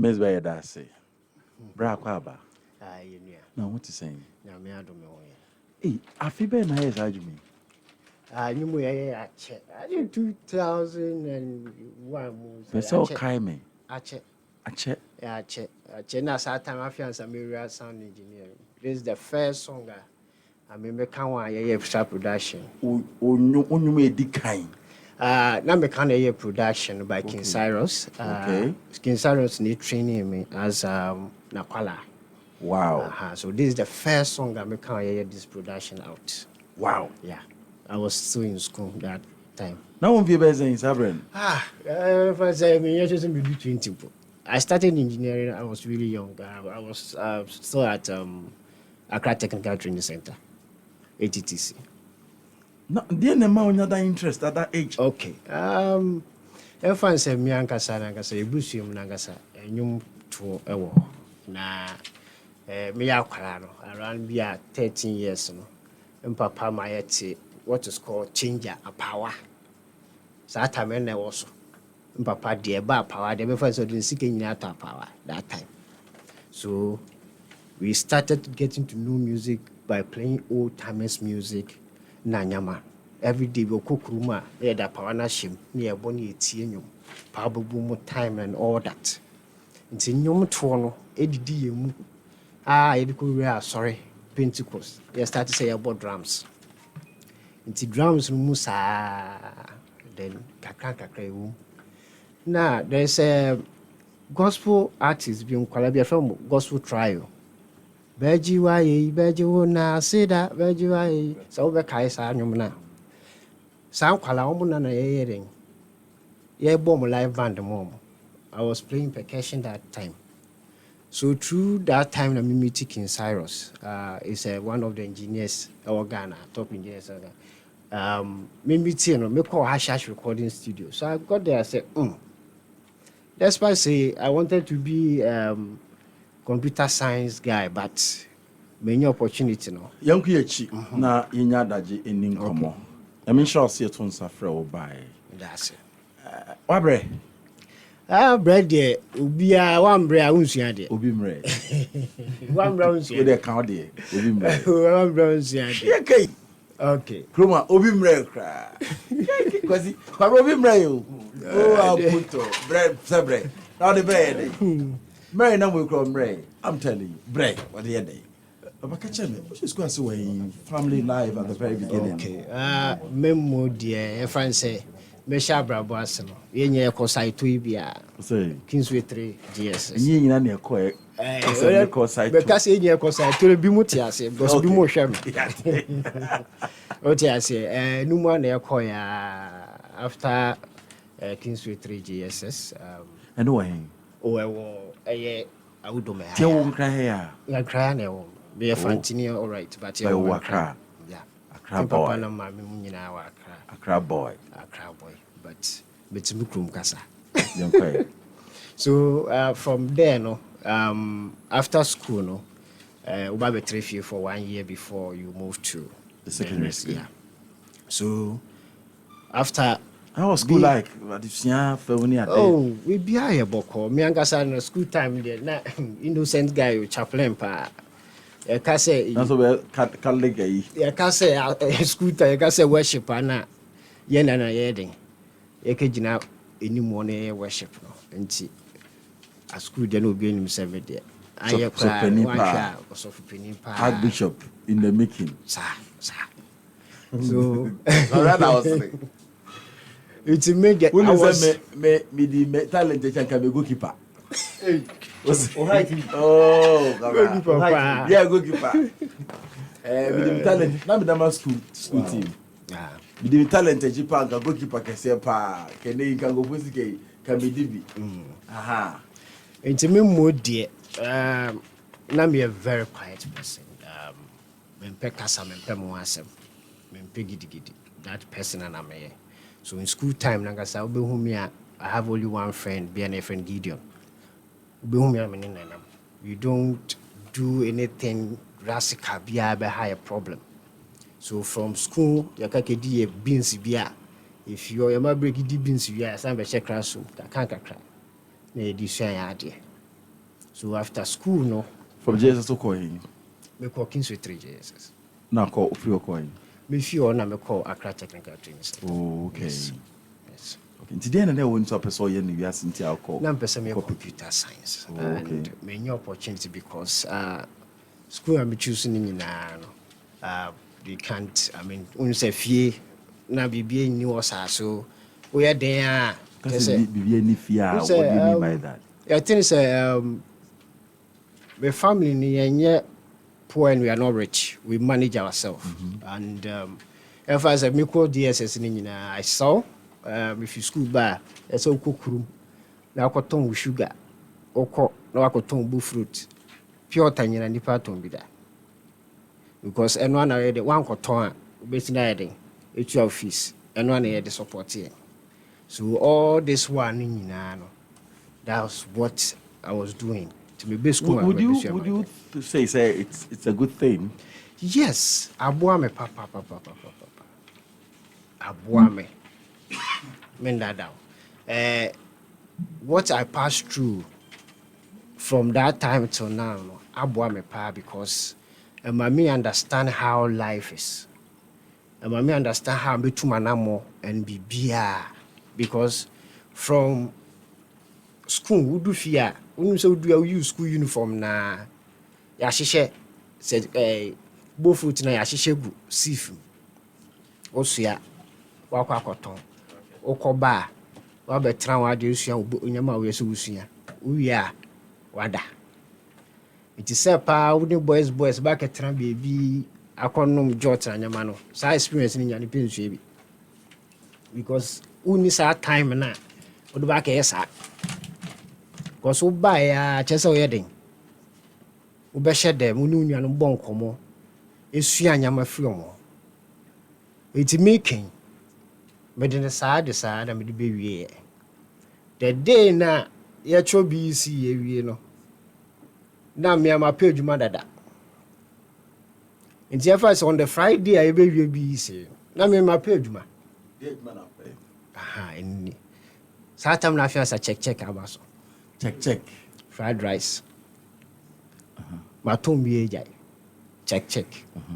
Miss Bay Darcy. Braquaba. Aye, No, what is saying? now me, I don't know. Hey, I feel better now, as I do me. I knew I check. I did 2001. But so kind me. I check. I check. Yeah, I check. Now, time I feel some area sound engineering. This is the first song I remember. Can one extra production? Oh, you made the kind. Now me can hear production by King Cyrus. Okay. King Cyrus need training me as Nakwala. Wow. So this is the first song I can hear this production out. Wow. Yeah. I was still in school that time. Now one people saying Sabren. If I say me, I just maybe 20. I started engineering. I was really young. I was still at Accra Technical Training Center, ATTC. No, dear Nema, when you that interest at that age. Okay. If I say me ankasa nankasa ebusuam nankasa enyum to ewo na me yakwara no around be 13 years no mpapa ma yete what is called changer a power. So time na also mpapa de ba power de be first so the sike nyina to power that time. So we started getting to know music by playing old timers music na nyama. Every day we cook room da power na shim na boni etie nyum power boom time and all that. Nti nyum to no edidi yemu ediko we are sorry Pentecost. You start to say about drums. Nti drums mu sa then kakra ewu. Now there's a gospel artist being Kwalabia from gospel trio. Beji wo na seda beji waye so be kai sa nyum na. Sa kwala omo na yeyering. Ye bom live band mom. I was playing percussion that time. So through that time, I meet King Cyrus. Is one of the engineers our Ghana, top engineers. Me meeting me call Hashash recording studio. So I got there. I said, That's why I say I wanted to be computer science guy, but many opportunity no. Young Kichi na yinya daji enin komo. I mean sure see to nsafre wo bai. That's it. Wabre. Bread there, ubia one bread unsua de. Obi mre. One brown unsua. We dey count there. Obi mre. One brown unsua de. Okay. Kroma obi mre kra. Kwasi, kwa obi mre yo. Oh, aputo. Bread, bread. Now the bread. Mre na we kro mre. I'm telling you, bread. What the day? Abakacheme, what is going to say family life at the very beginning? Okay. Memo dear, if I say Mesha Brabo Arsenal. Yenye ko site to bia. Say Kingsway 3 GS. Yenye nyina na ko ko site. Because yenye ko site to bi mutiase, because bi mo hwem. Otiase, no more na ko ya after Kingsway 3 GSS. And when? Oh, I would do me. Tell one cry here. Ya cry na wo. Be a fantini all right, but you will cry. Yeah. Accra boy. Papa na mama mu nyina wa Accra boy. But me krum kasa. So from there no after school no we be 3 for 1 year before you move to the secondary school. Yeah. So after how was school like? We be here boko. Me angasa no school time there na innocent guy you chaplain pa. I can say that's what Catholic guy. I can say school time I can say worship na ye na yeding. Ye ke gina any money worship no. Nti a school there no be him 7 there. Aye kwa one so Archbishop in the making. Sir. So that was it's a major. When you say me talent can be goalkeeper. Oh, goalkeeper. Yeah, goalkeeper. Me talent. Na me dama school team. Me the talent ejipa ga goalkeeper kese pa. Kene kan go pusike kan me dibi. Aha. It's me mode na me a very quiet person. Me kasa me mo asem. Me gidi. That person and I'm here. So in school time, I have only one friend, be a friend Gideon. We don't do anything drastic, be a higher problem. So from school, you can get beans beer. If you're a break beans, you are some check classroom, that can't cry. May you say idea. So after school, no. From JSS to coin. Me call Kingsway 3 JSS. Now call free coin. Me feel na me call Accra Technical Training Center. Oh, okay. Yes. Okay. Today and then went to a person you are since I call. Now person me computer science. Oh, okay. And me new opportunity because school I'm choosing in they can't, I mean, when you say fee na bibi ni wasa so we are there. Because bibi ni fear. What do you mean by that? I think it's my family ni poor and we are not rich. We manage ourselves. And if I said me call DSS ni I saw if you school bar it's all kukuru na akoton with sugar oko na akoton bu fruit pure tanyina nipa ton bi da because eno na ready one koton a obesina yede etu office eno na yede support here. So all this one nyina no, that's what I was doing to me base school. Would you say it's a good thing? Yes, aboa me papa aboa me men that down. What I passed through from that time till now, aboa me pa because me understand how life is. Me understand how me to manamo and be beer because from school we do fear. We so do use school uniform na ya hihye said both foot na ya hihye gu sifu. Osuya wakwa koton. Okoba wa betra wa de usua onyama we so usua uwia wada it is pa we boys back etra baby akonom jot anyama no sa experience ni nyane pensue bi because uni sa time na odo back yesa because wo ba ya chese wo yeden wo be hye mu nu nuanu bon komo esua anyama free omo it making me de saa na me de be wie the day na ye cho BC ye wie no na me am page ma dada nti e first on the Friday I be wie BC na me am page ma aha enni saa tam na afia sa check abaso check fried rice ma tom bi ejai check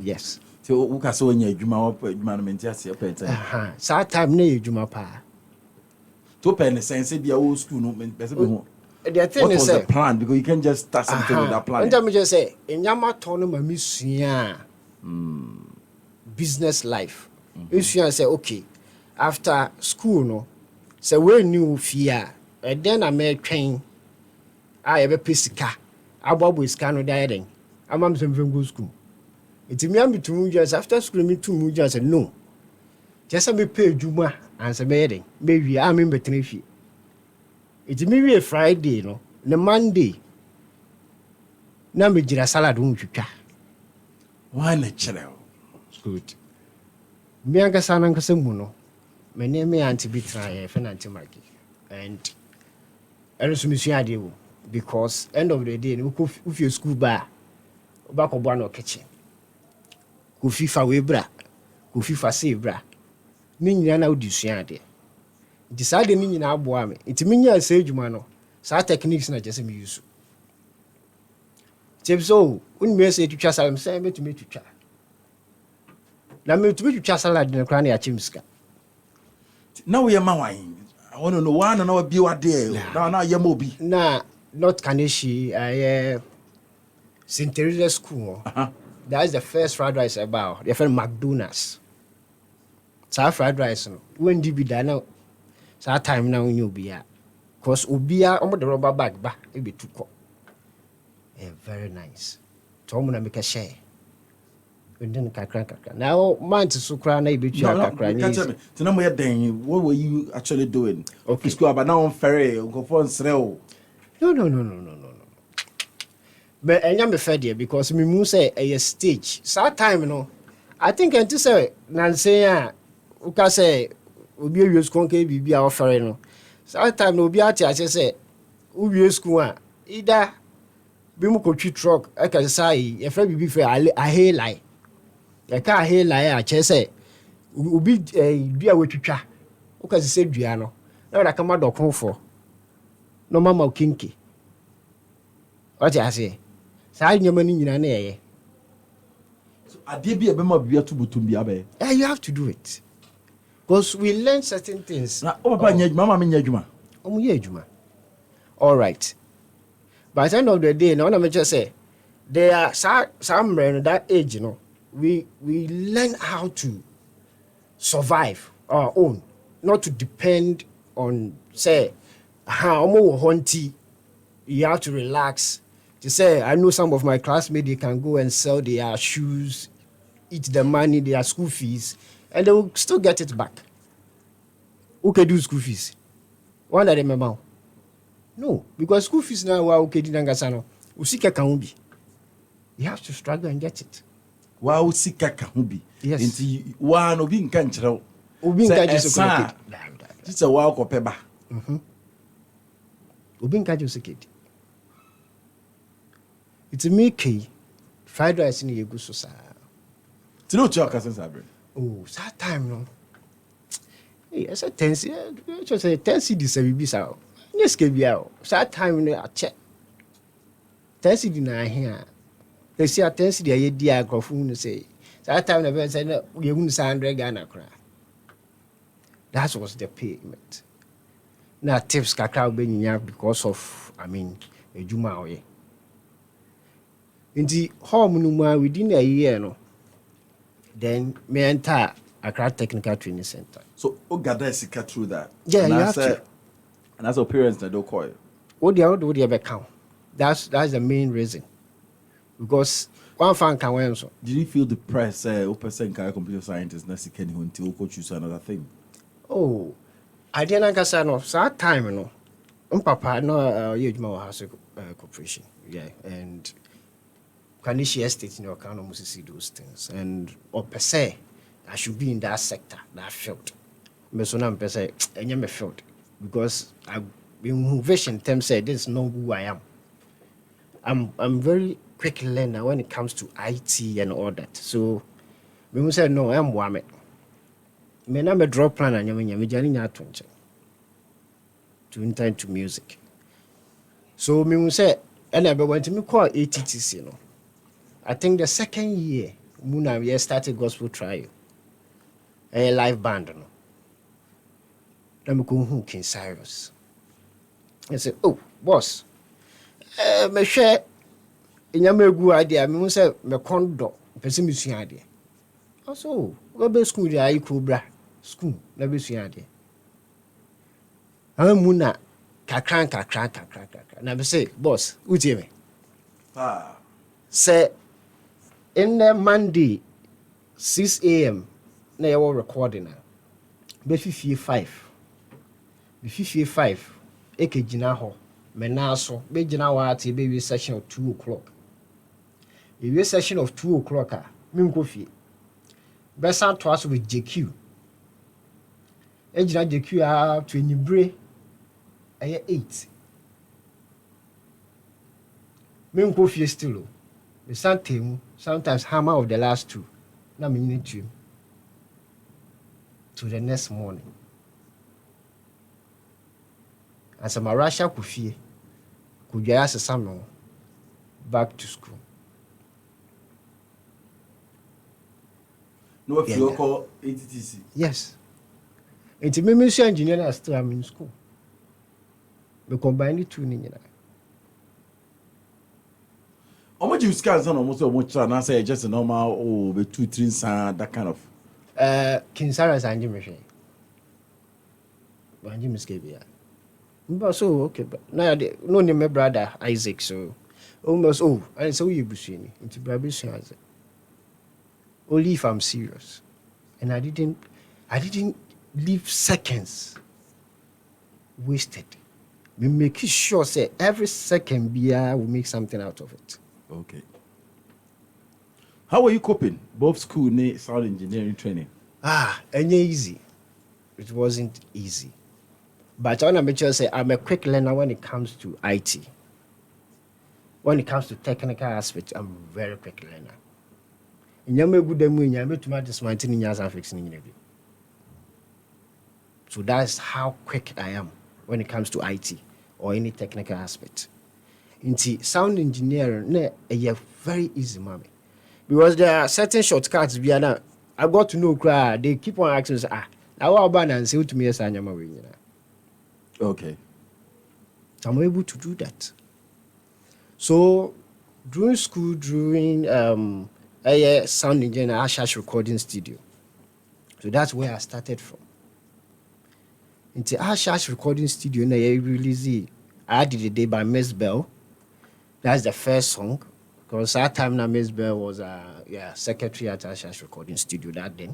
yes. So who can so nya adwuma wo adwuma no menti ase pete saa time na adwuma pa to pen sense bia wo school no pese be ho the thing is the plan because you can't just start something with that plan. And me just say enyama to no ma misua business life misua say okay after school no say we new fear and then I make train I be pesika abobo iska no dey den amam sem go school. It me am to just after school me to just say no. Just me pay juma and say me maybe I mean betre fi. It me we Friday no, na Monday. Na me gira salad un twitwa. Why na chere? Good. Me anga sana nkase mu no. Me ne me anti bi try e fe na anti market. And so me sua ade wo because end of the day no go fi school ba. Oba ko bo na kitchen. Ko FIFA we bra ko FIFA say bra ni nyina na odi sua ade di sa de ni nyina aboa me enti menya say adwuma no sa techniques na jese me use so when me say twitwa salad me say me to me twitwa na me to me twitwa salad na kra na ya chimska na we ma wan I want to know why na bi wa there na ye ma obi na not Kaneshi St. Teresa school. That's the first fried rice about. The first McDonald's. So fried rice no. When did be done now? So time now you be here. Cause ubia omo the rubber bag ba e be too cold. Very nice. So omo na make a share. We didn't kakra. Now man to sukra na e be too kakra. Can't tell me. So now we then what were you actually doing? Okay. School but now on ferry go for srel. No. But I am fair there because me mu say a stage. So time no. I think until say Nancy u ka say obi awie school ke bibi a offer no. So time no obi ati ase say u wie school a either bi mu ko twi truck e ka say e fra bibi fa a hey lie. E ka hey lie a che say obi dua wetwitwa. U ka say dua no. Na da kama dokon fo. No mama kinki. What I say? Say your money in an air. So I did be a bema be to butumbi abe. Yeah, you have to do it. Because we learn certain things. Na o papa nyaj mama me nyajuma. Juma. All right. By the end of the day, now I'm just say there are some men that age, we learn how to survive our own, not to depend on say how hunty. You have to relax. To say, I know some of my classmates, they can go and sell their shoes, eat the money, their school fees, and they will still get it back. Who can do school fees? One of them amount. No, because school fees now are okay. Dinangasano, usika kaumbi. You have to struggle and get it. Wa usika kaumbi. Yes. Inti wa no bi nka nkyerɛw. Obi nka je so kete. It's a wa kopeba. Obi nka je so kete. It's a me fried rice in yegu so sa. Tino choka sense abre. Oh, that time no. Hey, I said 10 just say 10 cedis e bi sa. Yes ke bia o. That time no a check. 10 cedis na here. They see a 10 cedis ye di agrofo no say. That time na be say na ye hu 100 Ghana kra. That was the payment. Na tips kakra be nyinya because of ejuma oye. In the home no within a year no. Then me enter Accra Technical Training Center. So Ogada sika through that. Yeah, you have to. And that's our parents that don't call it. What do you count? That's the main reason. Because one fan can win so. Did you feel depressed? Person can computer scientist na sika ni until go choose another thing. Oh, I didn't say no. So that time no. Papa no you house corporation. Yeah, and Kanishi Estate in your account almost see those things. And or per se, I should be in that sector, that field. Mesona per se, and you field. Because I in vision terms say this is not who I am. I'm very quick learner when it comes to IT and all that. So we say no, I'm wame. Me na me draw plan and me jani nya to enter into music. So me say and I went to me call ATTC no. I think the second year, Muna, we started gospel trial. A live band. No? Then we go home, King Cyrus. I said, oh, boss, me share in your good idea. I mean, say, me condo, pessimistic idea. Also, go to school, there, I could school, never see idea. I'm Muna, kakran. And I say, boss, who's here? Say, in the Monday, 6 a.m., na you recording now. Be 55. Be 55. Eke jina ho. Menaso. Be jina wa ati be session of 2 o'clock. The session of 2 o'clock. Mim go fie. Be sound to us with JQ. E jina JQ a to enibre. Aye 8. Mim go fie still. The same sometimes hammer of the last 2. Now me need to the next morning. As a Marasha Kufie, could you ask someone back to school? No, if you call ATTC. Yes. It's a ministry engineer that still am in school. We combine the two in. How much you scans on almost and I say just a normal be 2-3 that kind of King Sarah's engine machine. But Jim Scabia. But so okay, but now no name my brother Isaac, so almost and so you busy into Brabus has it. Only if I'm serious. And I didn't leave seconds wasted. We make sure say every second we make something out of it. Okay. How were you coping? Both school and sound engineering training. And easy. It wasn't easy. But I want to make sure say I'm a quick learner when it comes to IT. When it comes to technical aspects, I'm a very quick learner. So that's how quick I am when it comes to IT or any technical aspect. Into sound engineering, very easy, mommy. Because there are certain shortcuts. I got to know crowd. They keep on asking, now what about and say to me, yes, I'm Okay. So I'm able to do that. So during school, during a sound engineer, Ashash recording studio. So that's where I started from. Into Ashash recording studio, I released I Did a Day by Miss Bell. That's the first song. Because that time now Miss Bell was secretary at Ashash recording studio that day.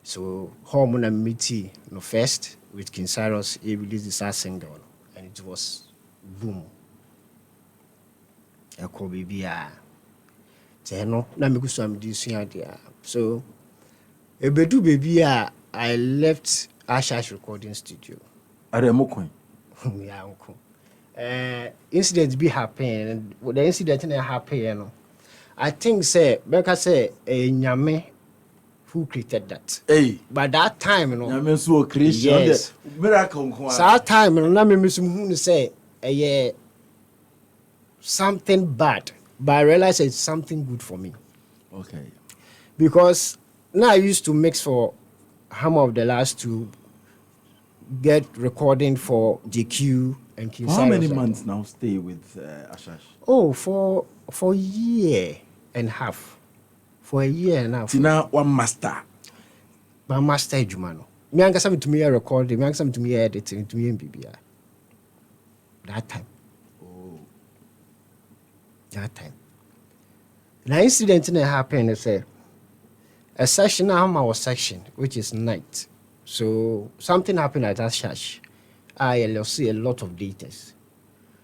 So Hormone and Meaty first with King Cyrus, he released this single and it was boom. Eko baby na me go so am di sua dia. So ebedu baby I left Ashash recording studio. Aremokon. Yeah, uncle. Incident be happen. The incident that happened, I think say Nyame who created that. Hey, by that time, Nyame so creation. Yes. Miracle. So that time, na me who say something bad, but I realized it's something good for me. Okay. Because now I used to mix for Hammer of the Last to get recording for GQ and King How many Cyrus. months now stay with Ashash? Oh, for a year and a half. For a year and a half. Tina one master. My master Jumano. Me anga some to me recording, me anga some to me editing, to me BBI. That time. Oh. That time. Now incident that happened is a section our section, which is night. So something happened at that church. I see a lot of data.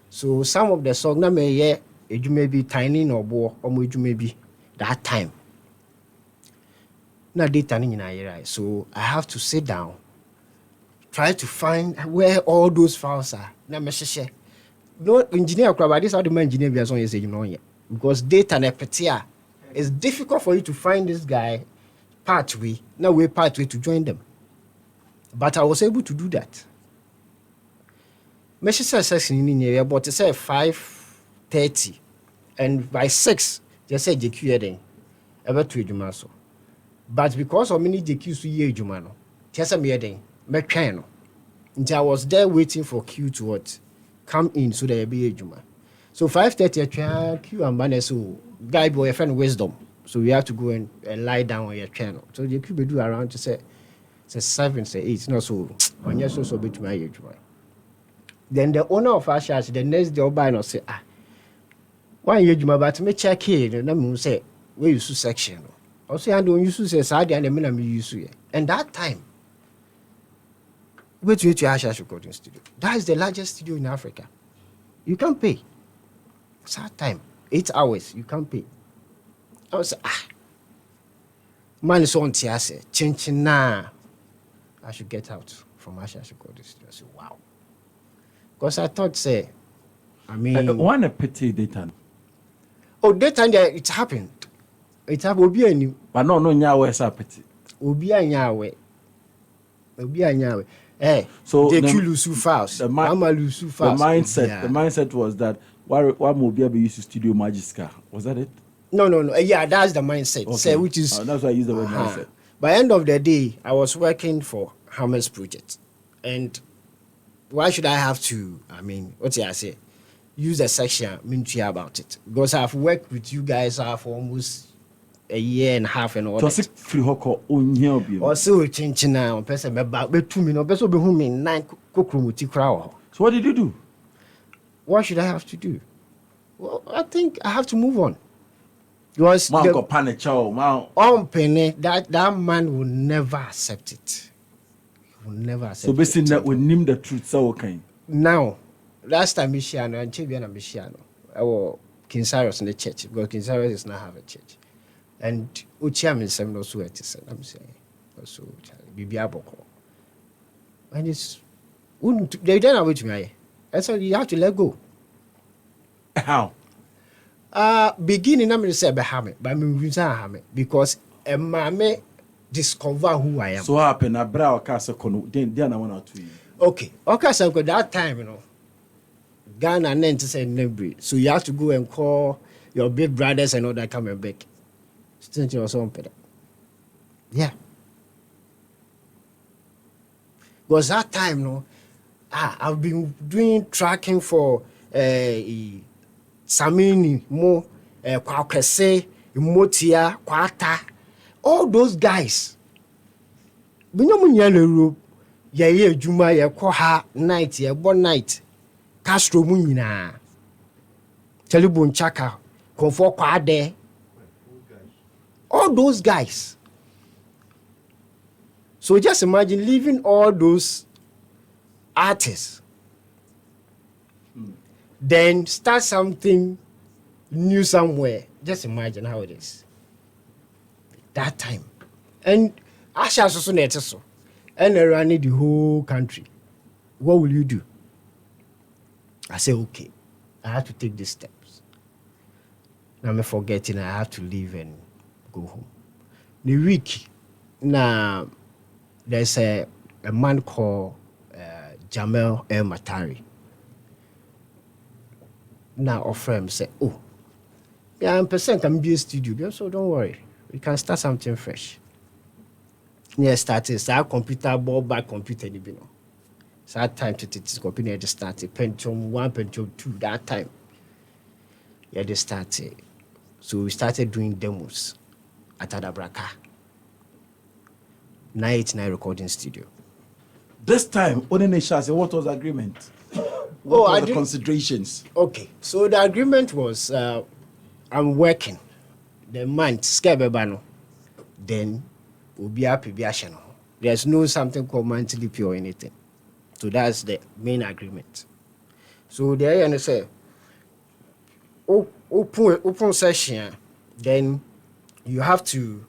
So some of the songs na me it may be tiny or bo or may be that time. Na data in right. So I have to sit down, try to find where all those files are. Na me share. No engineer but this how the engineer be as on you know yet. Because data na petia it's difficult for you to find this guy pathway. Now we pathway to join them. But I was able to do that. Measure session in here, but it's 5:30, and by 6, they say JQ then ever to Jumaso. But because of many JQs to year Jumano, Tessa me then, Mecano. Until I was there waiting for Q to what come in so there be a Juma. So 5:30, I try Q and Banner so guy boy, a friend wisdom. So we have to go and lie down on your channel. So JQ be do around to say 7, say 8, not so when you're so bit my age. Then the owner of Ashash, the next day, buy no say, why you but me check here, and then say, where you section. Or say, I don't use to say, side and the minimum you use. And that time, wait to Ashash recording studio. That is the largest studio in Africa. You can't pay. It's that time, 8 hours, you can't pay. I was man is on Tiase, changing now. I should get out from Ashash recording studio. I said, wow. Because I thought, one a pity data. Oh, that time it happened. It happened. Obi any. But no, nyawe is a pity. Obi anyawe. So they kill Lusu files. The mindset was that why Mobiabe used to studio Magiska. Was that it? No. Yeah, that's the mindset. Okay. So, which is that's why I use the word mindset. By the end of the day, I was working for Hammer's project, and why should I have to, use a section about it? Because I've worked with you guys for almost a year and a half and all that. Also, changing now, person about 2 minutes, person be home in 9 kokromuti crowd. So what did you do? What should I have to do? Well, I think I have to move on. Because that man will never accept it. Will never accept it. So basically, that would name the truth. So okay. Now, last time Michiano and Chibiana Michiano, our King Cyrus in the church because King Cyrus does not have a church, and Uchiam is some also at it. I'm saying also Bibiaboko, and it's they don't know which way. And so you have to let go. How? Beginning, I'm going to say Bahame, but I'm because a mame discover who I am. So happen a brow castle then I want to you. Okay, so that time, Ghana and say Nebri. So you have to go and call your big brothers and all that come and back. Still your son better. Yeah. Because that time, no, I've been doing tracking for Samini, Mo, Kwakese, Motia, Kwata, all those guys. We know when you're yeah, Juma, yeah, Koha night, yeah, one night. Castro Munina, Telebun Chaka, Comfort Kwade, all those guys. So just imagine leaving all those artists, then start something new somewhere. Just imagine how it is. That time. And Asha also net so. And running the whole country. What will you do? I say, okay, I have to take these steps. Now I'm forgetting I have to leave and go home. The week, now there's a man called Jamel El Matari. Now offer him say, oh, yeah, I'm percent can be a studio, so don't worry. We can start something fresh. Yeah, started start computer, ball back computer, you know. So that time to this company just started Pentium 1, Pentium 2, that time. Yeah, they started. So we started doing demos at Adabraka. 989 recording studio. This time, Onenesha, what was the agreement? What were the considerations? Okay, so the agreement was I'm working the month, Skebebano, then we'll be happy. There's no something called monthly pay or anything. So that's the main agreement. So there you say, open session, then you have to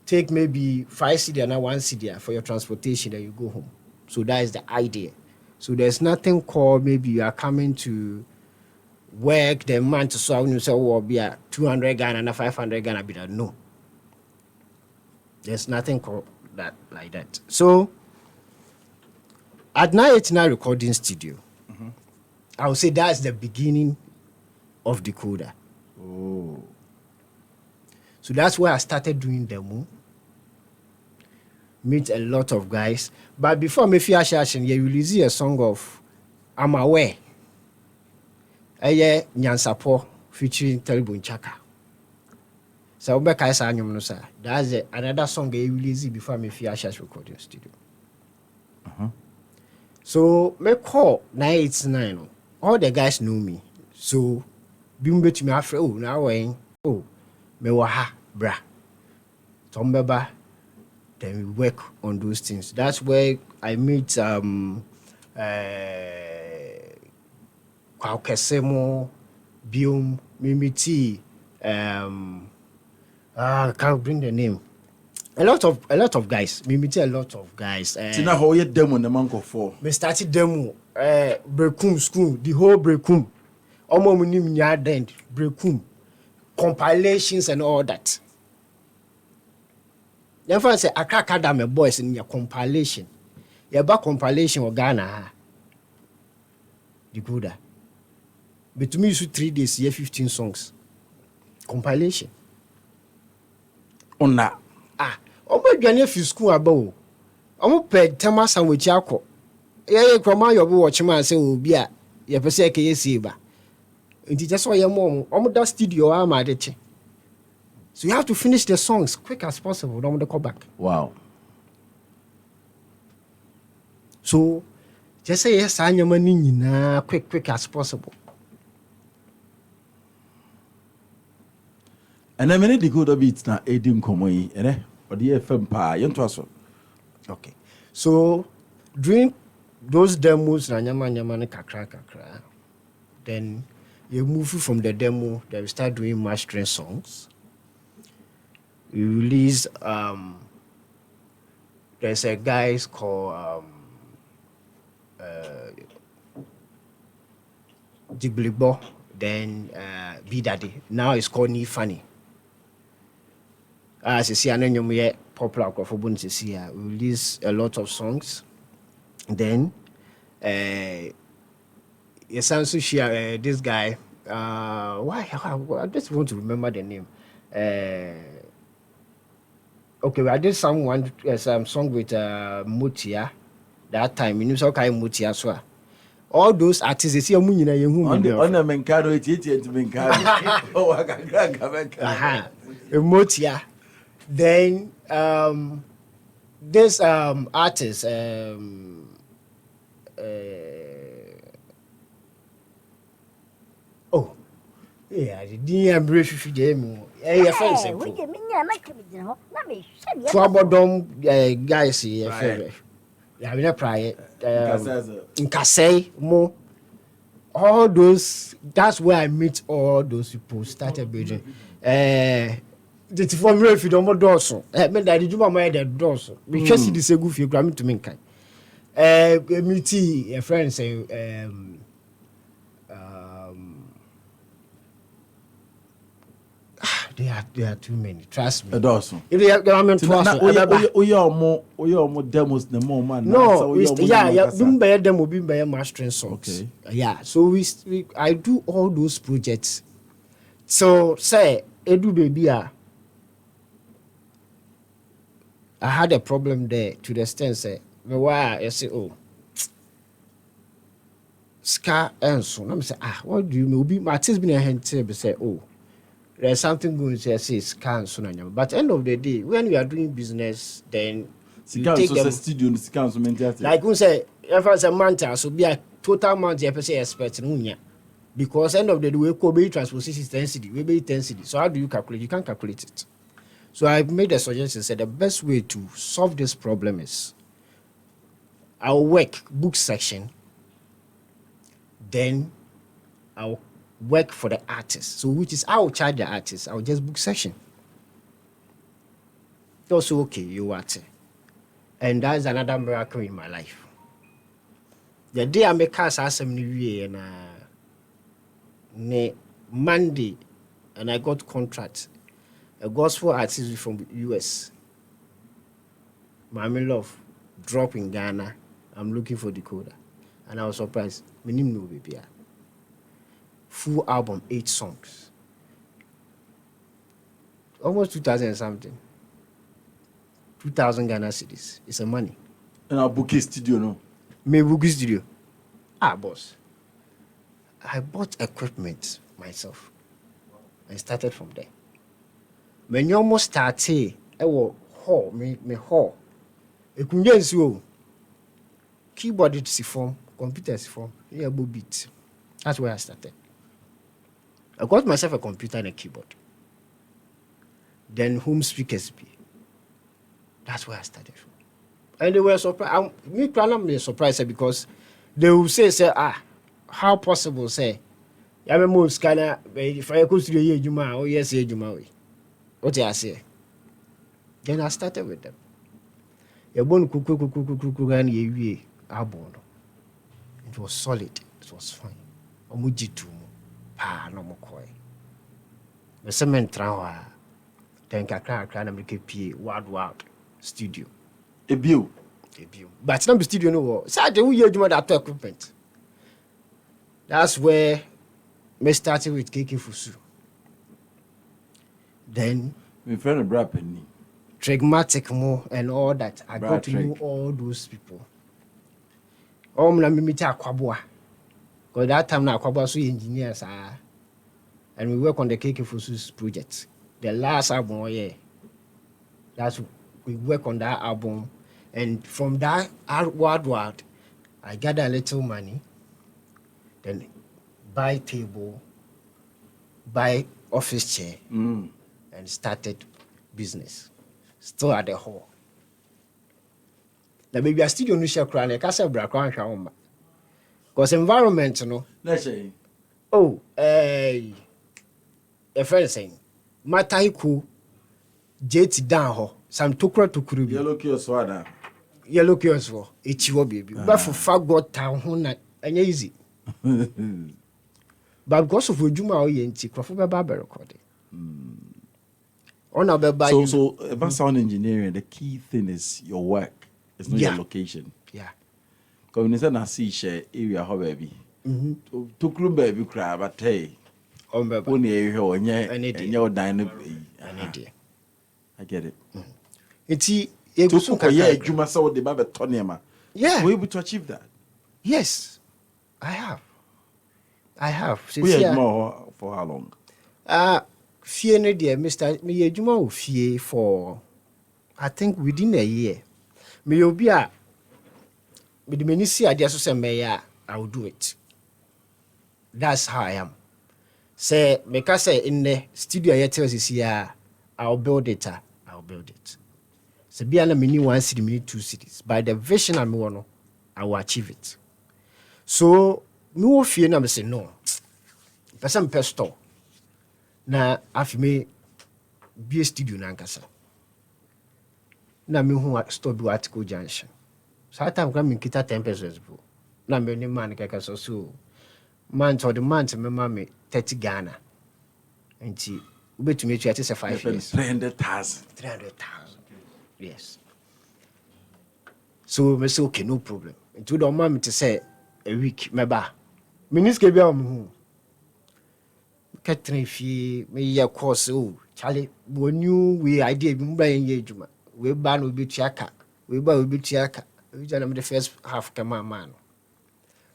take maybe 5 cedi and 1 cedi for your transportation, then you go home. So that is the idea. So there's nothing called maybe you are coming to work the month so when you say oh be 200 Ghana and 500 Ghana be that. No. There's nothing called that like that. So at 989 recording studio, I would say that's the beginning of Dikoder. Oh. So that's where I started doing demo. Meet a lot of guys. But before me finish action, you release a song of I'm Aware. Eye Nyansapo featuring Telebun Chaka. So that's another song you release before me finish recording studio. So me call 989. All the guys know me. So bimbe to me after oh now when oh me waha bra. Tombeba. Then we work on those things. That's where I meet Kwaukesemo, Bium, Mimiti, I can't bring the name. A lot of guys. Mimiti a lot of guys. Tina how you demo the month of 4. Me started demo Brekum school, the whole Brekum. Omo munim nya den Brekum. Compilations and all that. Never say Accra Academy boys in your compilation. Your back compilation of Ghana. Dikoder. But to me, you 3 days, you 15 songs. Compilation. On that. Omo dwane fi school aba. Omo pe tema sandwich akọ. Ye kroma yo be watch man say obi a ye pese ke yesi ba. Nti just so ye mom, omo da studio ama de che. So you have to finish the songs quick as possible. Don't want to come back. Wow. So just say yes, I'm quick as possible. And I mean Dikoder Beatz na Edim Komoyi, or the FM pa yentwaso. Okay. So during those demos na nyama kakra. Then you move from the demo, then we start doing mastering songs. We release there's a guy called Jiglibo, then B Daddy. Now it's called Nifani. As you see, I know you're popular for we release a lot of songs. Then yes, I also share this guy. Why? I just want to remember the name. Okay, I did some song with Mutia that time. You know, so kind Mutia so. All those artists, they see a money na yehu. On the Menkado, it's Menkado. Oh, I can Mutia. Then this artist oh yeah, the DM brief game. Yeah, friends. Trouble guys here. Yeah, we not prior. In Kasei, more. All those. That's where I meet all those people. Started building. The form if you don't want dorsal. Meant that you my the dorsal. We just see the segu if you gram to me. Meet a friend say there are too many. Trust me. Dorsal. If they have government we are more demos the more man. No, yeah, them will be by mastering songs. Okay. Yeah, so I do all those projects. So say Edu baby I had a problem there to the extent say why I say oh Ska and so I'm say what do you mean? Be my artist been a hint say oh there's something going to say scan soon. But end of the day, when we are doing business, then you take them studio like we say, if it's a month, so be a total month you say expect because end of the day we could be transposition density, we be intensity. So how do you calculate? You can't calculate it. So I made a suggestion said the best way to solve this problem is I'll work book section, then I'll work for the artist. So which is I'll charge the artist. I'll just book section. Also okay, you want it. And that's another miracle in my life. The day I make us some new year and Monday and I got contract. A gospel artist from the US. Mami Love drop in Ghana. I'm looking for Dikoder. And I was surprised. My name no baby. Full album, 8 songs. Almost 2,000 something. 2,000 Ghana cedis. It's a money. And I'll book a studio, no? Me book a studio. Boss. I bought equipment myself. I started from there. When you almost started, I will hall, me hall. A kunyensu. Keyboard it form, computer form, yeah, beat. That's where I started. I got myself a computer and a keyboard. Then home speakers be. That's where I started from. And they were surprised. Me I'm surprised because they will say, how possible say, I remember scanner if I go to the year Juma, oh yes, Juma. What I say? Then I started with them. You born kuku and ye abon. It was solid. It was fine. Omujitu pa no mokoi. The cement trawa. Then kakra na make PA word studio. A view. But not the studio no. Say the we Juma that equipment. That's where me started with KK Fusu. Then my friend Brad Penny. Trigmatic more and all that. I got to know all those people. Na me meet Akwabua. Because that time now Akwabua so engineers are. And we work on the KK Fusu's project. The last album, yeah. We work on that album. And from that word, I gather a little money. Then buy table, buy office chair, and started business. Still at the hall. Now, maybe I still don't share crown. I can't say background shower. Because environment, you know. Let's say. Oh, a friend saying, Mataiku, Jet down ho, some tokra to Kuru. Yellow kiosk water. Yellow kiosk for it's your baby. But for fag town, and easy. But because of Juma or Yenti, Crawford Barber recording. So about sound engineering, the key thing is your work. It's not your location. Yeah. Because when you say I see share area, how baby, to club baby cry, but hey, only a hill and your diner. I get it. It's you must saw the Baba Tonyama. Yeah. Were you able to achieve that? Yes, I have. We had more for how long? Fear no dear, Mr. Me Juma will fear for I think within a year. Me will be a with the ministry I just say mayor, I will do it. That's how I am. Say make us say in the studio I tell this year, I'll build it. So be a mini 1 city, mini 2 cities. By the vision I want, I will achieve it. So me will fear na me say no. Person store. Na afi me be a studio na nkasa. Na me hu store do article junction. So that time come kita 10 pesos bro. Na me ni man kaka so month or the month me mama 30 Ghana. Enti ubetumi etu ate say 5 years. 300,000. Yes. So me say okay no problem. Enti do mama to say a week me ba. Minister bia am Catherine fee me ya course Charlie when you we idea bi mba yen adwuma we ba no bi tuaka we ba we bi tuaka we jana me the first half come man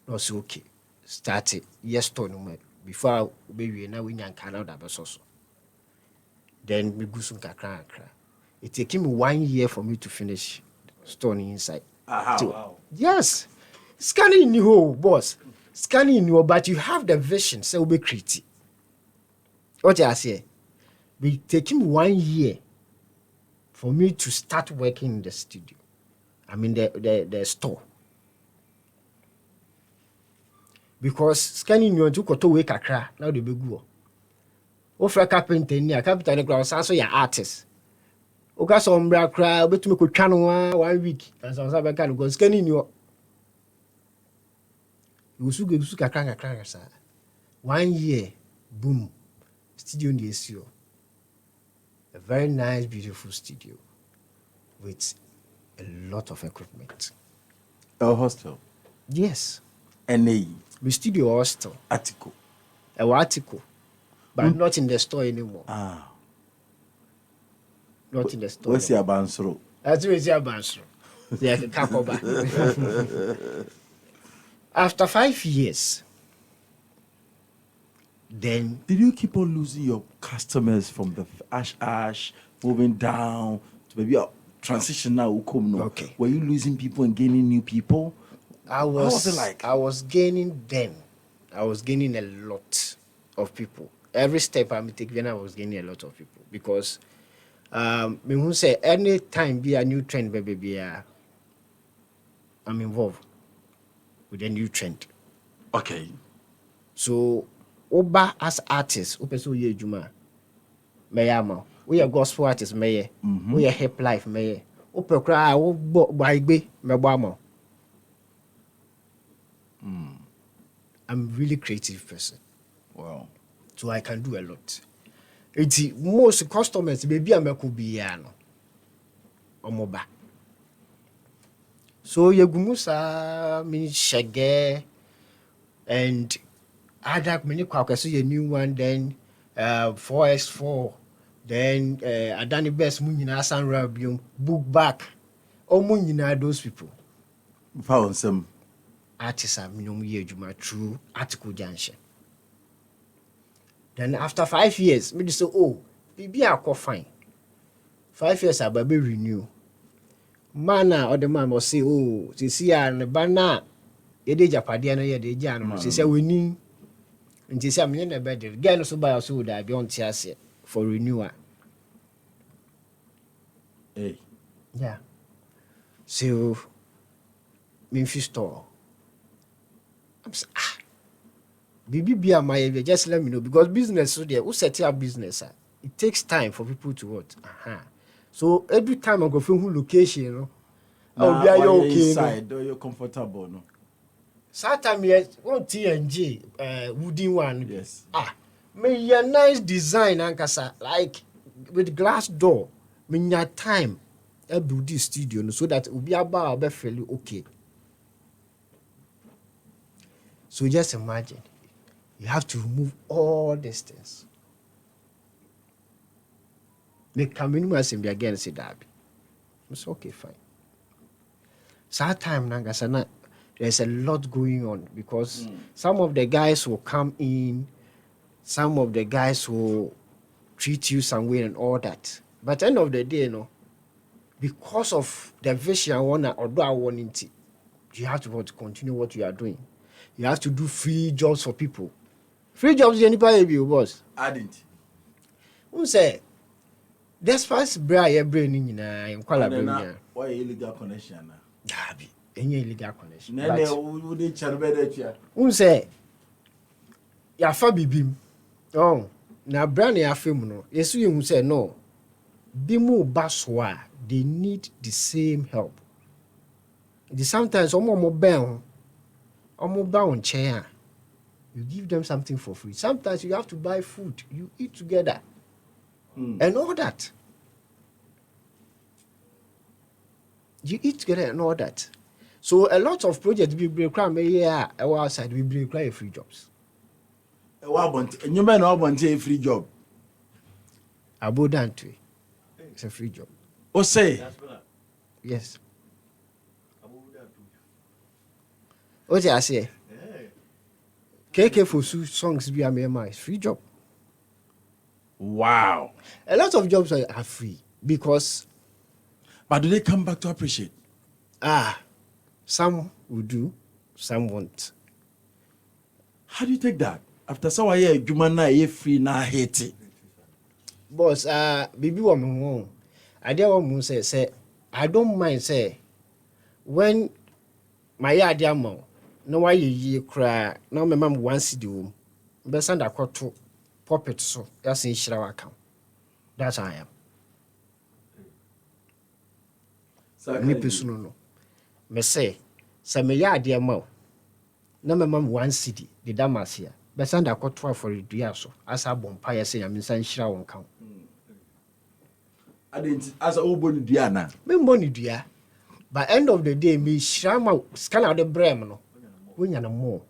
no so okay start it yes to no before we be na we nyan Canada be so then me go sun kakra it take me 1 year for me to finish stone inside. Wow. Yes, scanning in you boss scanning in you but you have the vision so we be creative. What I say, it take him 1 year for me to start working in the studio. I mean the store. Because scanning you to koto we kakra now the big go. Ofra carpenter ni carpenter ni kra so ya artist. Oka so mbra kra obetumi ko twa no 1 week. And so say be go scanning you. You su kakra sa. 1 year boom. Studio in the SEO. A very nice, beautiful studio with a lot of equipment. A hostel? Yes. NA? The studio hostel. Article? Article. But not in the store anymore. Not in the store. Where's your bansro? That's where's your bansro. Yeah, Kakoba. After 5 years, then did you keep on losing your customers from the ash moving down to maybe a transition now? Okay. Were you losing people and gaining new people? How was it like? I was gaining them. I was gaining a lot of people. Every step I take, I was gaining a lot of people because me who say any time be a new trend, baby, I'm involved with a new trend. Okay. So Oba as artists, opeso ye juma. Mayama. We are gospel artists, maye. We are hip life, maye. Ope cry, be mebamo. I'm really creative person. Wow. So I can do a lot. It's most customers, baby, I'm a kubiano. Omoba. So Yagumusa means shaggy and Adak many quackers, a new one, then 4x4, then Adani Best Munina San Rabium, book back. Oh, Munina, those people. Found some artists are minimum year Juma true article junction. Then after 5 years, me say, oh, baby, I call fine. 5 years, I baby renew. Mana or the man will say, oh, see, and the banner, ye de Japadiana, ye de Jan, she said, we need. And she said, I'm in a bed. Again, so by us would I be on Tiasia for renewal. Hey. Yeah. So, Memphis store. I'm saying, BBB, my just let me know because business, so there, who set up business? It takes time for people to what? So, every time I go from who location, you know, I'll be okay. Inside, you're comfortable, no? Sometimes yes, one TNG, wooden one. Yes. Me a nice design, ankasa like with glass door. Me your time, I build this studio so that we be about be fairly okay. So just imagine, you have to remove all these things. They come in and again say that. It's okay, fine. So that time, there's a lot going on because some of the guys will come in, some of the guys will treat you some way and all that. But at the end of the day, because of the vision I want it, you have to continue what you are doing. You have to do free jobs for people. Free jobs, anybody boss. I didn't. Who say? Despite brain in why illegal connection? Dabi, any illegal connection. Would charbe Who say? Ya fa bibim. Oh, na brand ya film no. Yesu you say no. Bimu baswa, they need the same help. Sometimes omo bound chair. You give them something for free. Sometimes you have to buy food. You eat together. And all that. You eat together and all that. So a lot of projects we break outside, we break free jobs. And you may not want a free job. Abundantly. It's a free job. Or say, yes. What I say? KK for songs be a free job. Wow. A lot of jobs are free because. But do they come back to appreciate? Some will do, some won't. How do you take that? After so I hear human na free na hate it. Boss, baby woman, I dare one say, I don't mind say when my idea mo, no why you cry, no my mom wants to do. But send a quote to puppet so that's in Shirawa account. That's how I am. Me personal no. Me say me ya idea mo. No my mom 1 city, the damasia. But send a quote for the dia so as a bompire say I'm in Shirawa account. I didn't as a old Diana. Me money dia. By end of the day, me shrama scan out the brem no. When you're no more.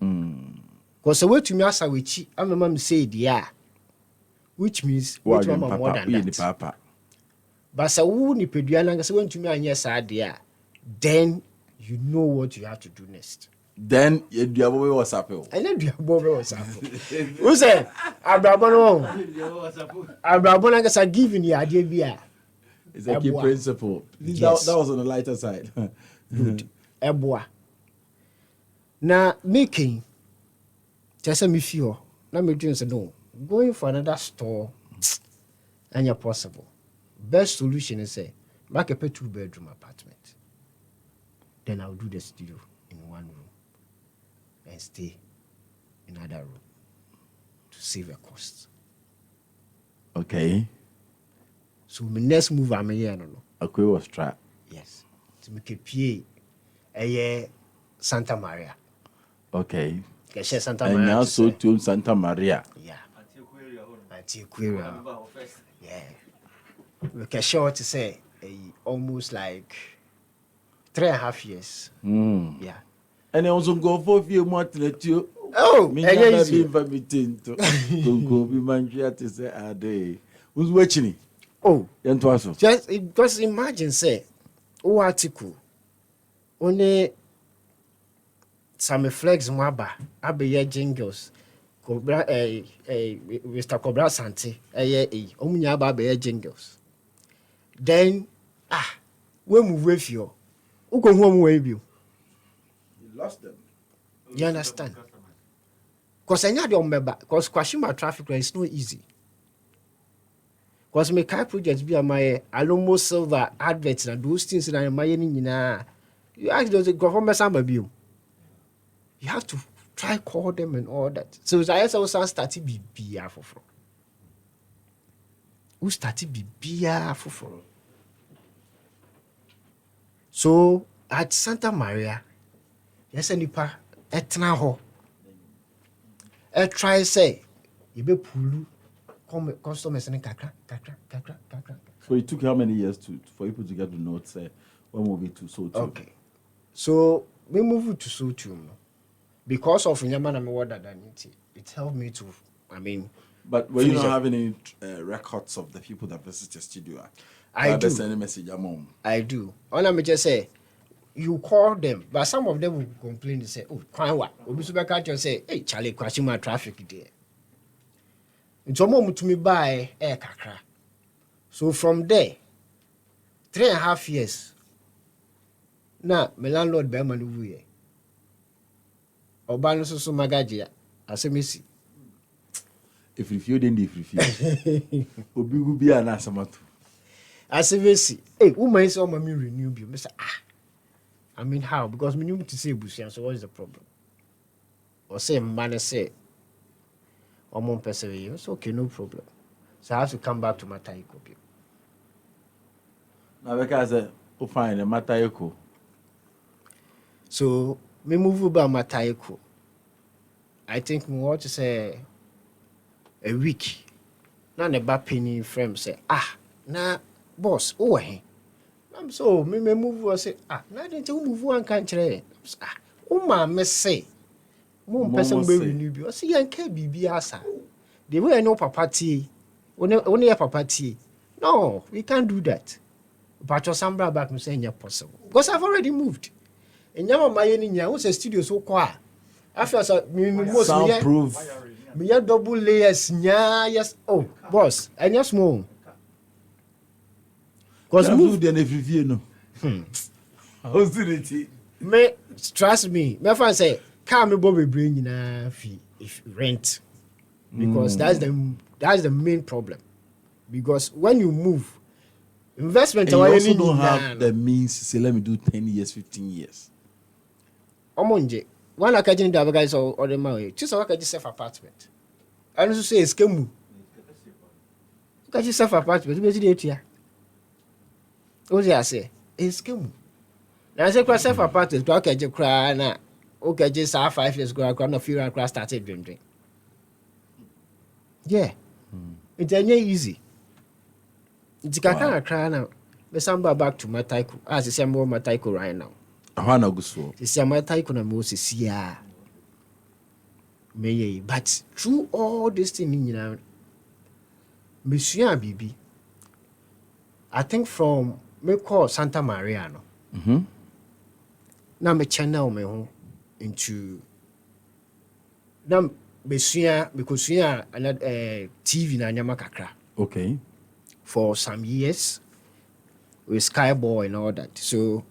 Because the way to me as a witchy, I'm a mom say dia. Which means what mama more than that. Papa. But so who ni peduana say when to me and yes idea, then you know what you have to do next. Then you do what's up. And then you what's up. Who said Abrabon I giving you idea. It's a key principle. Yes. That was on the lighter side. Good. Eboa. Now making just me feel. Now me doing no. Going for another store and you're possible. Best solution is say make a 2-bedroom apartment. Then I'll do the studio in one room and stay in another room to save a cost. Okay. So my next move I'm here no. Okay, was trap. Yes. To make a PA Santa Maria. Okay. Santa Maria. And now so to Santa Maria. Yeah. Antiquarian. Yeah. We can show to say almost like 3.5 years. Yeah. And I also go for a few months to oh, me easy. Go be man to say a day. Who's watching it? Oh, just imagine say, oh article, only some flex mwaba, abe jingles, Cobra Mr. Cobra Santi, omunya abe jingles. Then we move with you. Who come home with you? You lost them. You understand? Because I know because Kwashima traffic is not easy. Because my car projects be my almost silver adverts and those things that I'm buying. You ask those government some you. You have to try call them and all that. So I also started be for who started be for. So at Santa Maria, yes, and nipa etna ho. Try say you be pulu. Customers and kakra. So it took how many years for people to get the note say when will be to so to? Okay. So we move to so to because of Nyamana me what that it helped me to, I mean. But were you not having any records of the people that visit your studio? I do. Send a message, I do. All I'm just say, you call them, but some of them will complain and say, "Oh, Kwanwa." Obisubaka just say, "Hey, Charlie, crashing my traffic there." It's almost to me by kakra. So from there, 3.5 years. Now, my landlord be man wuye. Oba no so magajia. Asemisi. If you didn't, if you obi will be an asamato. Asemisi. Hey, woman is on my renew you. Mr. I mean how? Because me need to say busian. So what is the problem? Or say man say, or one person it's okay, no problem. So I have to come back to my taiko. Now because I find a matayoko. So me move about my taiko. I think me want to say a week. Now the back penny frame say na boss he. I'm so me move was say na didn't you move one country. Me say one person be renew bi. I say yanka bibi asa. The way I know papa tea. Only a papa tea. No, we can't do that. But your sambra back me saying possible. Because I've already moved. And yama my nya who's a studio so quiet. After me most soundproof. Me double layers nya yes. Oh, boss, and yes small. Because move then if you know. How's it? Me trust me. My friend say, "Come me Bobby bring fee if rent." Because that's the main problem. Because when you move, investment and you also don't have the means to say, let me do 10 years, 15 years. Omonje, one like I didn't have guys or the money. Just like I just self apartment. I also say it's kemu. Look at yourself apartment. You see it here. What do I say? It's kemu. Now I say cross self apartment. Do I get you cry na? Okay, just 5 years ago, I got no fear. I started drinking. Yeah, it's easy. It's kind cry now. But somebody back to my taiko. As I say, I'm more my taiko right now. Hana guso. It's my taiko na Moses yeah. Me but through all this thing, you know, Monsieur Bibi, I think from me call Santa Maria no. Now me channel me home into now. Because we are another TV na nyama kakra. Okay. For some years with Skyboy and all that. So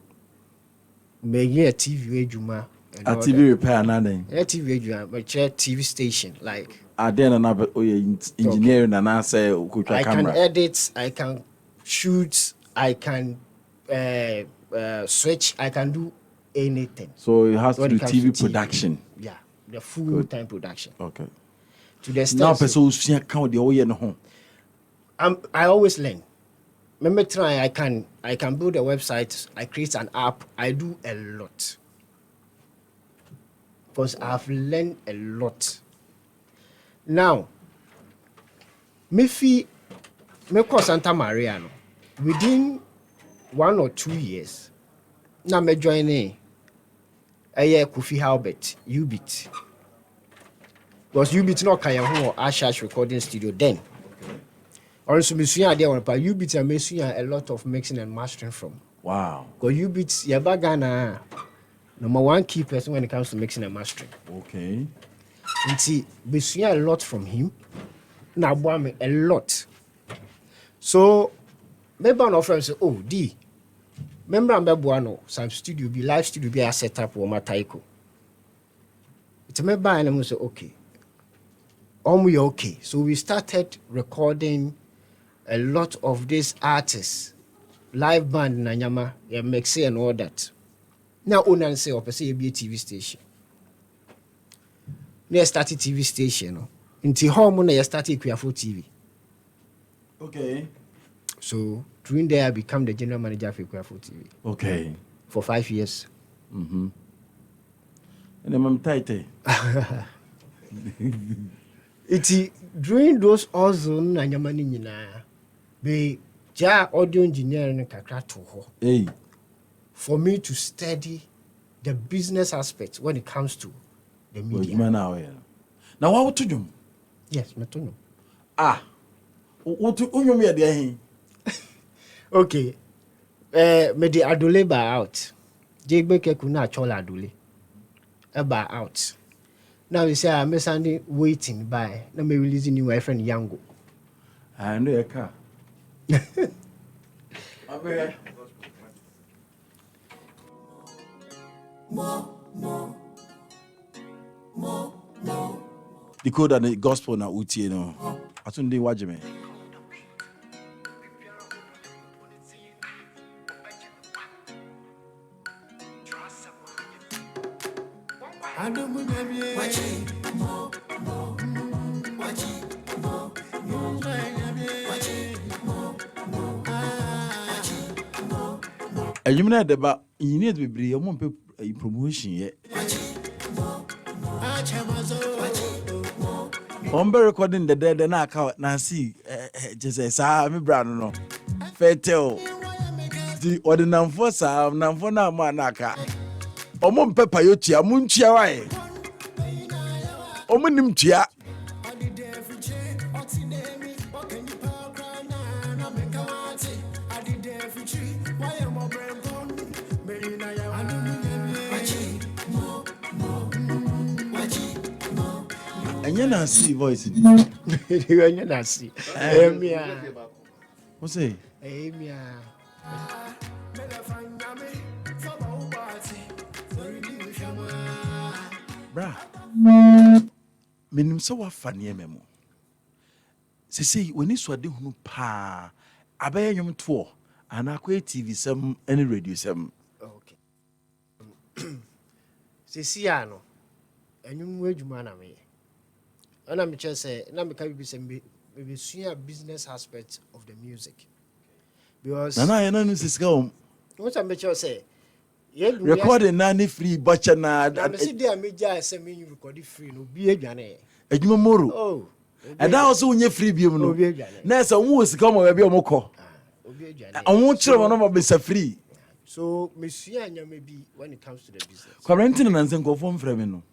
me a TV ejuma. A TV repair another. A TV ejuma, but TV station like. Then another engineering and I say I can edit, I can shoot, I can switch, I can do anything. So it has to be TV production. Yeah. The full-time production. Okay. To the extent. Now, person who's count the oil home. I always learn. Remember, try. I can build a website. I create an app. I do a lot because I've learned a lot. Now, me call Santa Maria no. Within 1 or 2 years, now me join Kofi Halbert, Ubit. Because Ubit no kaya ho Ashash recording studio then. Also, Monsieur there one but Ubit and Monsieur a lot of mixing and mastering from. Wow. Because Ubit Yabagana number one key person when it comes to mixing and mastering. Okay. And see, Monsieur a lot from him. Now me a lot. So maybe one of them say, oh D. Remember, I'm Buano, some studio be live studio be a setup or my taiko. It's a member and I'm say okay. We okay. So we started recording a lot of these artists, live band Nanyama, yeah, Mexi and all that. Now own say or say be a TV station. Near started TV station. Until home I started Kuafo TV. Okay. So during there, I become the general manager for Kuafo TV. Okay. For 5 years. And then I'm tight. It's during those also Nanyamani Nina, be ja audio engineering kakra to ho. Hey. For me to study the business aspect when it comes to the media. Now what to do? Yes, me too. What to me there? Okay. Me the adole ba out. Jigbe keku na chola adole. Ba out. Now you say I'm standing waiting by. Now me releasing new friend Yango. I know a car. Dikoder the gospel na uti no. Atunde wajime. You mean that you need to be a promotion yet? I'm recording the dead and I can't see. Just say, I'm brown no. Fatal. The ordinary for some, none for now, manaka. Omon pepper yotia, munchia wai. Omonim tia. And you not see voice. You not see. What's it? Bra. Menim so wa fane memo. Say when you swade hunu pa abaye nwom to ana kwa TV sem any radio sem. Okay. Sisi ano enwum adwuma na me. Ana me che say na me ka bi say me sua business aspect of the music. Because na no sisika what I me che say recording na ni free butcher na me see dey meja say me record free no bi adwane. Adwuma moro. Oh. And that also unye free biom no. Na say won sika mo be omokọ. Obi adwane. Won kire mo no mo be free. So me sua nya me bi when it comes to the business. Quarantine na nsen ko fom frɛ me no.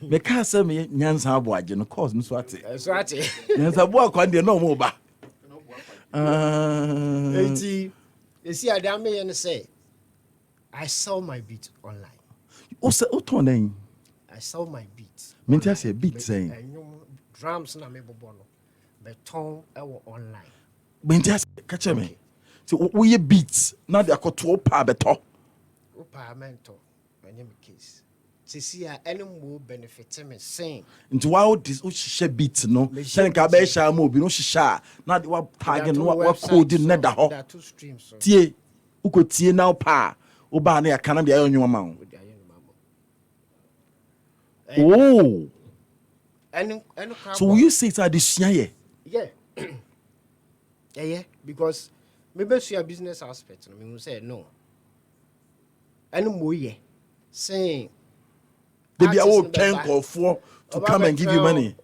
Me ka say me nyansa abo age no cause no so ate. So ate. Nyansa abo akwa de no mo ba. Eti see adam me yen say I sell my beat online. O ton den. I sell my beat. Me tell say beat saying. Drums na me bobo no. Beton e wo online. Me tell catch me. So we beats now they are to pa beton. O pa mento. My name case. See any more benefit me sing. Into why this o hye beat no. Say nka be hye am obi no hye na de wa tag no wa code na da ho. There are two streams. Tie. Uko tie now pa. O ba na ya kana de ayo nwoma ma. Oh. So you say it's a decision here? Yeah. Yeah, because maybe see a business aspect. I mean, say no. Any more yeah, saying maybe I will 10 or 4 to come and give you money.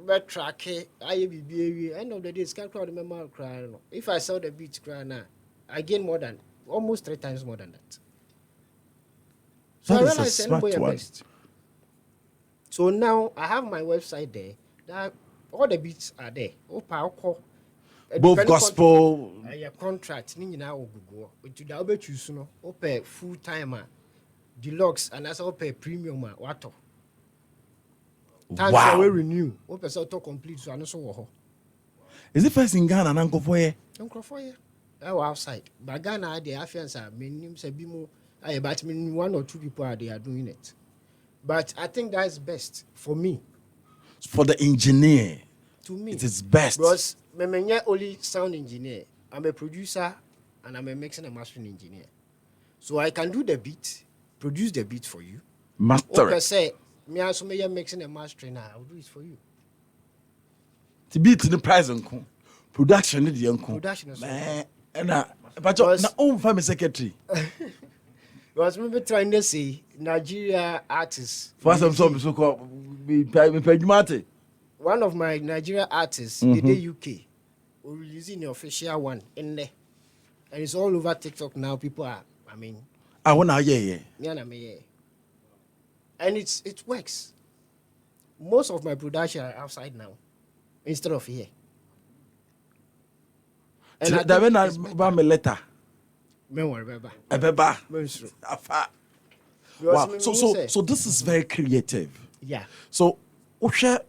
But track it, I be end of the day, can't crowd the member cry. If I sell the beat cry now, I gain more than almost 3 times more than that. So I realize anybody best. So now I have my website there. That all the beats are there. Both gospel. Your contract. Ni na ogugo. To da obe choose no. Ope full timer, deluxe, and as ope premium wato. Wow. We renew. Ope so to complete so anu so wo ho. Is it first in Ghana na nkofo ye? Nkofo ye. Outside. But Ghana the Africans are menim se bi mo. But 1 or 2 people are doing it. But I think that's best for me. For the engineer. To me. It is best. Because I'm not only sound engineer. I'm a producer and I'm a mixing and mastering engineer. So I can do the beat, produce the beat for you. Master it. Say, me also me mixing and mastering, I'll do it for you. The beat in the price uncle. Production is the uncle. Production is but na own family secretary. Was maybe trying to say Nigeria artists. For some so called one of my Nigeria artists, the UK, will releasing the official one in there. And it's all over TikTok now. People are, I mean. I want to And it works. most of my production are outside now instead of here. And I that when I it's better. buy me letter. Ebeba. Afa. Wow. So this is very creative. Yeah. So usha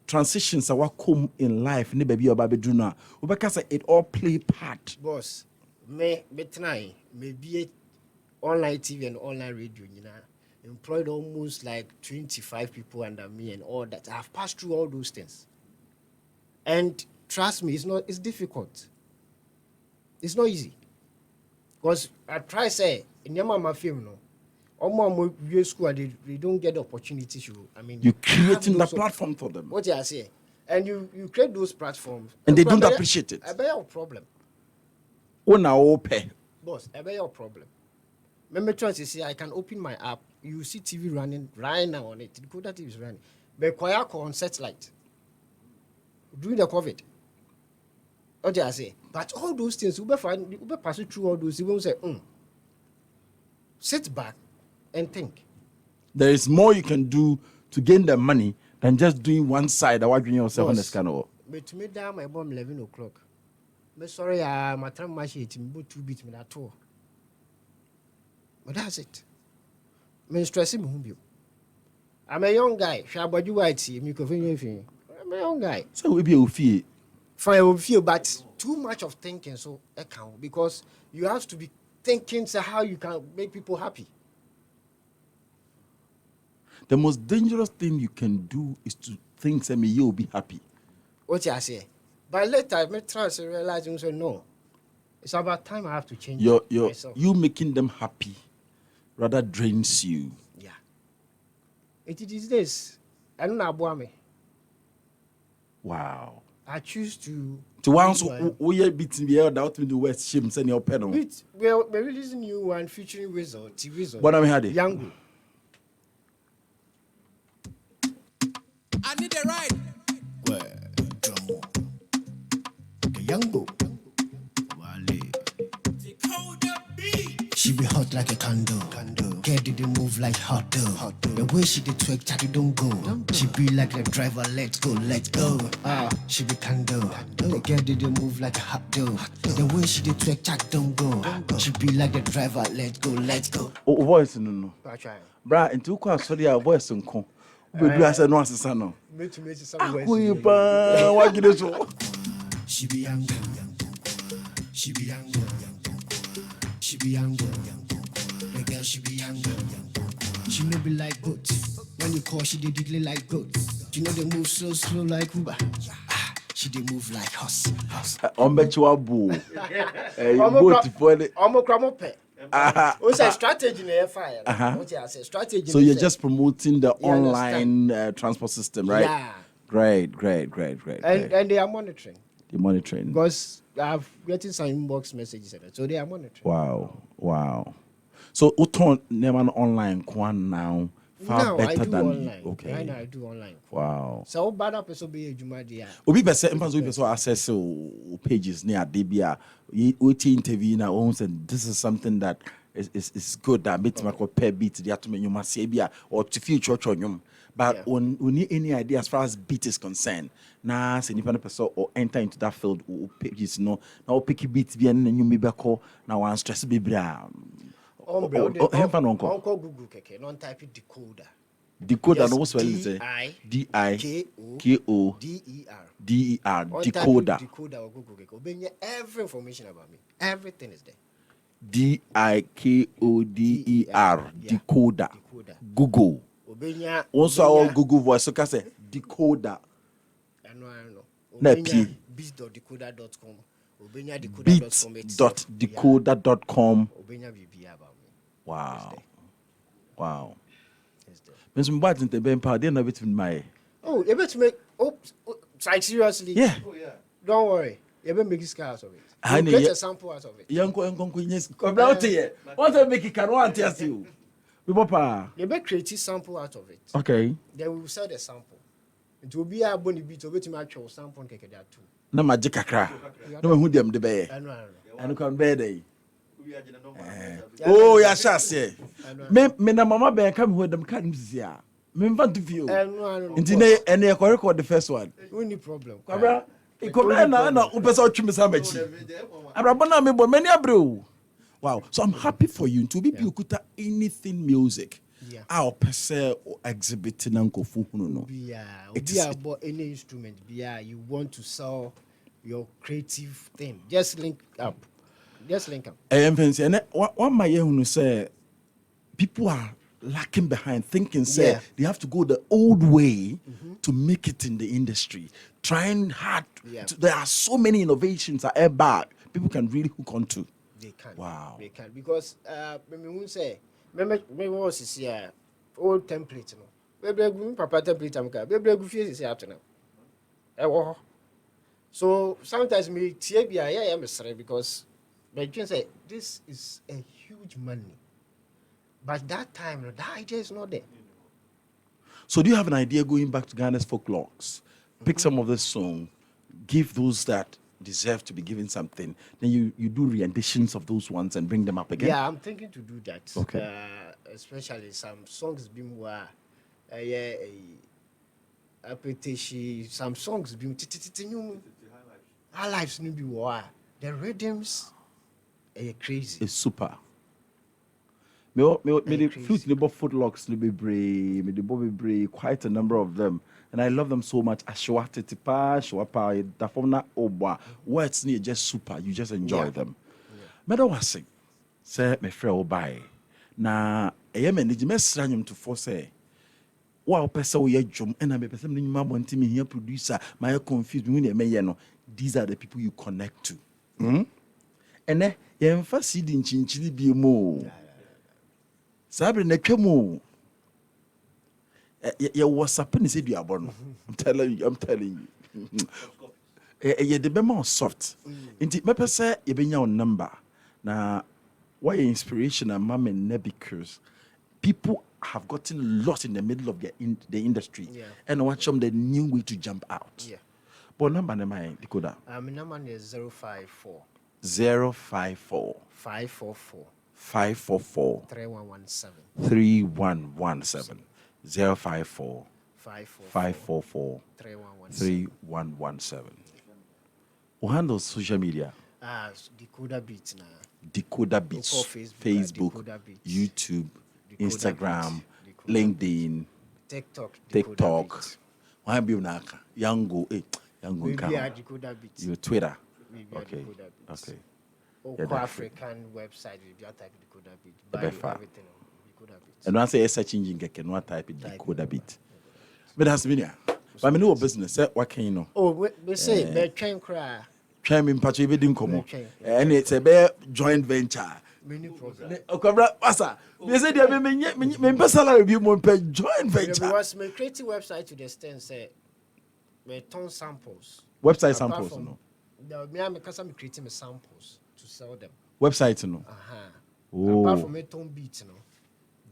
transitions are what come in life ne baby oba bedu na. Obeka say it all play part. Boss, me try maybe online TV and online radio, you know. Employed almost like 25 people under me and all that. I've passed through all those things. And trust me, it's difficult. It's not easy. Because I try say, in your mama film, no, all my school, they don't get the opportunity to, I mean, you're creating the platform for them. What I say? And you create those platforms. And they don't appreciate it. I bet your problem. Oh, now open. Boss, I bet your problem. Remember, trying to say, I can open my app. You see TV running right now on it. Dikoder TV is running. But Koyako on satellite. During the COVID. What I say? But all those things, you be passing through all those. You will say, sit back and think. There is more you can do to gain the money than just doing one side. What you yourself on the scanner. But to me, down my bomb 11 o'clock. I'm sorry, my time machine is 2 beats me at all. But that's it. I'm stressing me. I'm a young guy. I'm a young guy. So we be a fee. Fine, but too much of thinking so account because you have to be thinking so how you can make people happy. The most dangerous thing you can do is to think that you'll be happy. What I say? But later I try to realize and say no. It's about time I have to change myself. You making them happy rather drains you. Yeah. It is this. I don't know me. Wow. I choose to once we are beating the air without me the West shame send your pen on. We're releasing new one featuring Wizard, T-Wizard. What am I had it? Yango. I need a ride. Yango. Dikoder Beatz. She be hot like a candle. Get did move like hot dough. The way she did twerk, chatty don't go. She be like the driver, let's go. She be candle. The girl did move like a hot dough. The way she did twerk, chat don't go. She be like the driver, let's go. Oh, voice no. Bra, into kwa sorry a voice nko. Baby asa no asesa no. Me some words. What get so? She be yango. She be yango. She be yango. The girl she be yango. She no be like goat. When you call, she did diddly like goat. You know they move so slow like Uber. She did move like horse. Ombechiwabu. Boat for the Omo What's a strategy in the fire? What I say? Strategy. So you're just promoting the online transport system, right? Yeah. Great. And they are monitoring. They're monitoring. Because I've getting some inbox messages, so they are monitoring. Wow. So Uton Neman online kwan now far better than online. Okay. Right now I do online. Wow. So bad up so be Jumadia. Obi be say emphasis obi so access pages near Debia. We interview now owns and this is something that is good that meet my pay beat the atomy you must say or to future chonyum. But when we need any idea as far as beat is concerned, now say any person or enter into that field or pages no now picky beats be and you maybe call now one stress be Uncle Google keke, non type decoder. Decoder no what's well say DIKODER decoder. Decoder or Google keke. Obey every information about me. Everything is there. DIKODER decoder. Google. Also our Google voice so can say decoder. I know. Na P. Beats.decoder.com. Beats.decoder.com. Wow. Miss Mbatton the Ben Power, they're not between my. Oh, you better make. Like seriously? Yeah. Don't worry. You better make scars of it. Get a sample out of it. Young yes. Come out here. What I make it can want to you. You better create a sample out of it. Okay. Then we will sell the sample. It will be a bonny bit of it to actual sample and take it too. No magic crack. No who them the bear. I know. And can bear day. Oh, yeah, shall say. Me na mama bear come with them can see. Me mfa to feel. No. And you record the first one. Only problem. Kwabra, na upesa otwime sa machi. Abrabona me bo many abro. Wow. So I'm happy for you to be ukuta anything music. Yeah. Our person exhibiting uncle Fuhuno. No. Yeah, about any instrument. Yeah, you want to sell your creative thing. Just link up. And one my who say people are lacking behind thinking say they have to go the old way to make it in the industry. Trying hard. There are so many innovations at airbag people can really hook onto. They can. Wow. They can because me won't say me was is here old template no. Baby papa template am ka. Baby go face is after now. So sometimes me tie bia yeah me sere because but you can say this is a huge money. But that time the idea is not there. So do you have an idea going back to Ghana's folklores? Pick some of the song, give those that deserve to be given something. Then you do renditions of those ones and bring them up again. Yeah, I'm thinking to do that. Okay. Especially some songs being more some songs being highlights new be war. The rhythms are crazy. It's super. Me the flute the footlocks be brave, me the bobby brave, quite a number of them. And I love them so much. Ashwati tipa, shwapa, dafona oba. Words need just super. You just enjoy them. Meda wasi say me frɛ obai. Na ɛyɛ me nigi mesra nyum to for say. Wa opesa wo ye dwom na me pesa me nyuma bonti me here producer, my confused me na me ye no. These are the people you connect to. Ene ye mfa CD nchinchili bi mo. Sabre na twemo. You was up in the city. I'm telling you. You the be more soft. Indeed, me say you be your number. Now, why inspiration and mom and because people have gotten lost in the middle of the industry and watch them the new way to jump out. Yeah. But number na my Dikoder. My number is 054 544 3117 3117. 054 544 3117. Who handles social media? Dikoder Beatz na. Dikoder Beatz. Facebook, Dikoder Beatz. YouTube, Dikoder Instagram, Beatz. LinkedIn, TikTok. Why be naka? Yango, Yango Maybe Nkama. Dikoder Beatz. Your Twitter. Maybe Okay. Dikoder Beatz. Okay. Or African website if you type Dikoder Beatz. Buy everything. Dikoder Beatz. And once I search engine get no type it Dikoder Beatz. But that's been here. But I mean, no business. What can you know? Oh, we say be train cry. Try me patch we didn't come. And it's a joint venture. Many program. Okabra asa. Me say dia me salary bi mo pe joint venture. Because my creative website to the extent say me ton samples. Website samples no. Me am me creating samples to sell them. Website no. Oh. Apart from me ton beats no.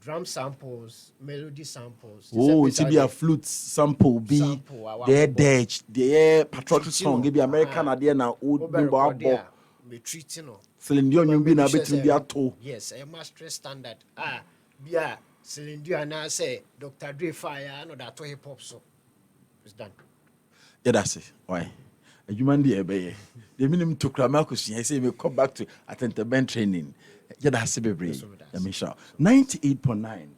Drum samples, melody samples. Oh, it be a flute sample be there Dutch, there patriotic song be American idea na old number abo. Me treating no. Celine Dion you be na between be ato. Yes, a master standard. Be a Celine Dion na say Dr. Dre fire no that hip hop so. It's done. Yeah, that's it. Why? A human dey ebe. The minimum to Kramako say me come back to attendment training. Yeah, that's it, baby. Let me show. 98.9.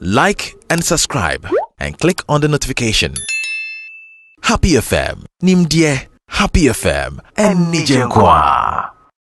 Like and subscribe and click on the notification. Happy FM, Nimdie, Happy FM, and Nijenkwa.